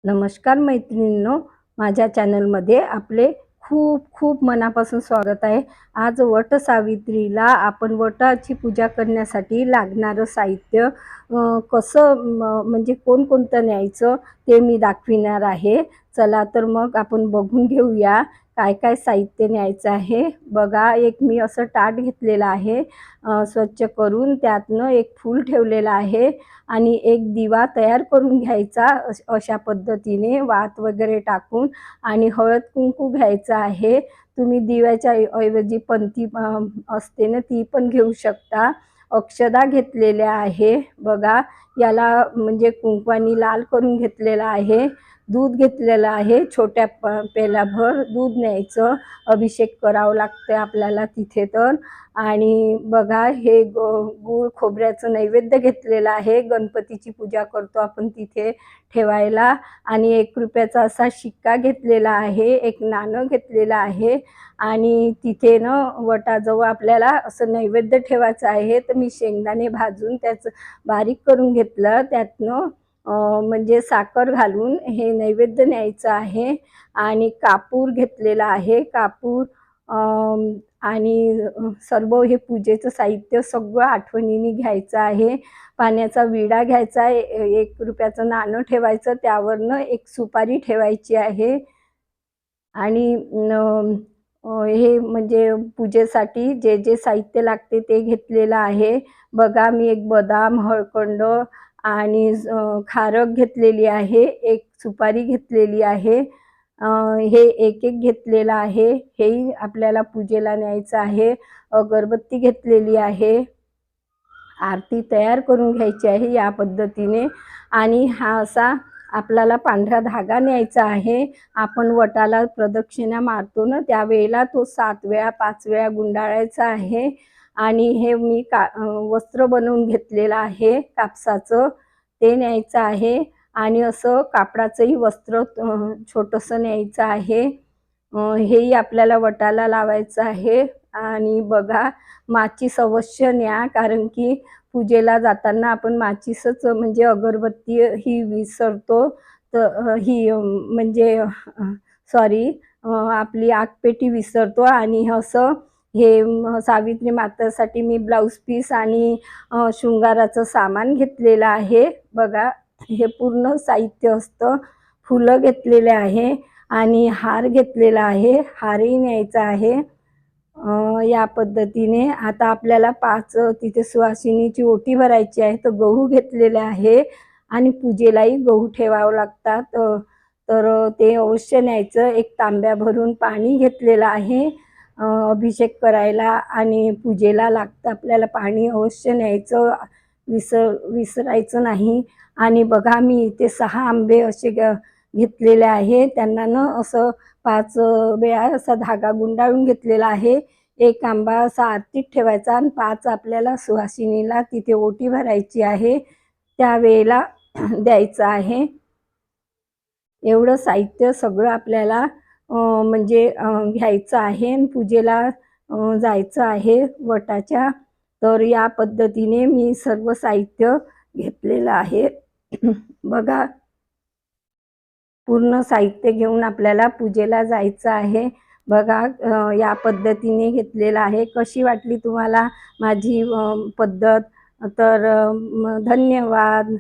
नमस्कार मैत्रिणींनो, माझ्या चॅनलमध्ये आपले खूप खूप मनापासून स्वागत आहे। आज वटसावित्रीला आपण वटाची पूजा करण्यासाठी लागणारं साहित्य कसं म्हणजे कोणकोणतं न्यायचं ते मी दाखविणार आहे। चला तर मग आपण बघून घेऊया काय काय साहित्य न्यायचं आहे। बघा, एक मी असं ताट घेतलेलं आहे स्वच्छ करून, त्यातनं एक फूल ठेवलेलं आहे आणि एक दिवा तयार करून घ्यायचा अशा पद्धतीने वात वगैरे टाकून, आणि हळद कुंकू घ्यायचं आहे। तुम्ही दिव्याच्या ऐवजी पंती असते ना, ती पण घेऊ शकता। अक्षदा घेतलेल्या आहे बघा, याला म्हणजे कुंकवानी लाल करून घेतलेला आहे। दूध घेतलेलं आहे, छोट्या पेल्याभर दूध न्यायचं, अभिषेक करावं लागतं आपल्याला तिथे तर। आणि बघा, हे गूळ खोबऱ्याचं नैवेद्य घेतलेलं आहे, गणपतीची पूजा करतो आपण तिथे ठेवायला। आणि 1 रुपयाचा असा शिक्का घेतलेला आहे, एक नाणं घेतलेलं आहे। आणि तिथे ना वटाजवळ आपल्याला असं नैवेद्य ठेवायचं आहे, तर मी शेंगदाणे भाजून त्याचं बारीक करून घेतलं, त्यातनं म्हणजे साखर घालून हे नैवेद्य न्यायचं आहे। आणि कापूर घेतलेला आहे, कापूर आणि सर्व हे पूजेचं साहित्य सगळं आठवणीने घ्यायचं आहे। पाण्याचा विडा घ्यायचा आहे, 1 रुपयाचं नाणं ठेवायचं, त्यावरनं एक सुपारी ठेवायची आहे। आणि हे म्हणजे पूजेसाठी जे जे साहित्य लागते ते घेतलेलं आहे। बघा, मी एक बदाम, हळकुंड आणि खारक घेतलेली आहे, एक सुपारी घेतलेली आहे। हे एक एक घेतलेलं आहे, हेही आपल्याला पूजेला न्यायचं आहे। अगरबत्ती घेतलेली आहे, आरती तयार करून घ्यायची आहे या पद्धतीने। आणि हा असा आपल्याला पांढरा धागा न्यायचा आहे। आपण वटाला प्रदक्षिणा मारतो ना, त्यावेळेला तो 7 वेळा 5 वेळा गुंडाळायचा आहे। आणि हे मी वस्त्र बनवून घेतलेलं आहे कापसाचं, ते न्यायचं आहे। आणि असं कापडाचंही वस्त्र छोटंसं न्यायचं आहे, हेही आपल्याला वटाला लावायचं आहे। आणि बघा, माचीस अवश्य न्या, कारण की पूजेला जाताना आपण माचीसच म्हणजे अगरबत्ती ही विसरतो, तर ही म्हणजे सॉरी आपली आगपेटी विसरतो। आणि असं हे सावित्री मातासाठी मी ब्लाऊज पीस आणि शृंगाराचं सामान घेतलेलं आहे। बघा, हे पूर्ण साहित्य असतं। फुलं घेतलेले आहे आणि हार घेतलेला आहे, हारही न्यायचा आहे। या पद्धतीने आता आपल्याला 5 तिथे सुवासिनीची ओटी भरायची आहे, तर गहू घेतलेले आहे आणि पूजेलाही गहू ठेवावं लागतात, तर ते अवश्य न्यायचं। एक तांब्या भरून पाणी घेतलेलं आहे अभिषेक करायला, आणि पूजेला लागतं आपल्याला पाणी, अवश्य न्यायचं, विसरायचं नाही। आणि बघा, मी इथे 6 आंबे असे घेतलेले आहे, त्यांना न असं 5 वेळा असा धागा गुंडाळून घेतलेला आहे। 1 आंबा असा आरतीत ठेवायचा आणि 5 आपल्याला सुहासिनीला तिथे ओटी भरायची आहे, त्यावेळेला द्यायचं आहे। एवढं साहित्य सगळं आपल्याला म्हणजे घ्यायचं आहे आणि पूजेला जायचं आहे वटाच्या। तर या पद्धतीने मी सर्व साहित्य घेतलेलं आहे। बघा, पूर्ण साहित्य घेऊन आपल्याला पूजेला जायचं आहे। बघा, या पद्धतीने घेतलेलं आहे। कशी वाटली तुम्हाला माझी पद्धत? तर धन्यवाद।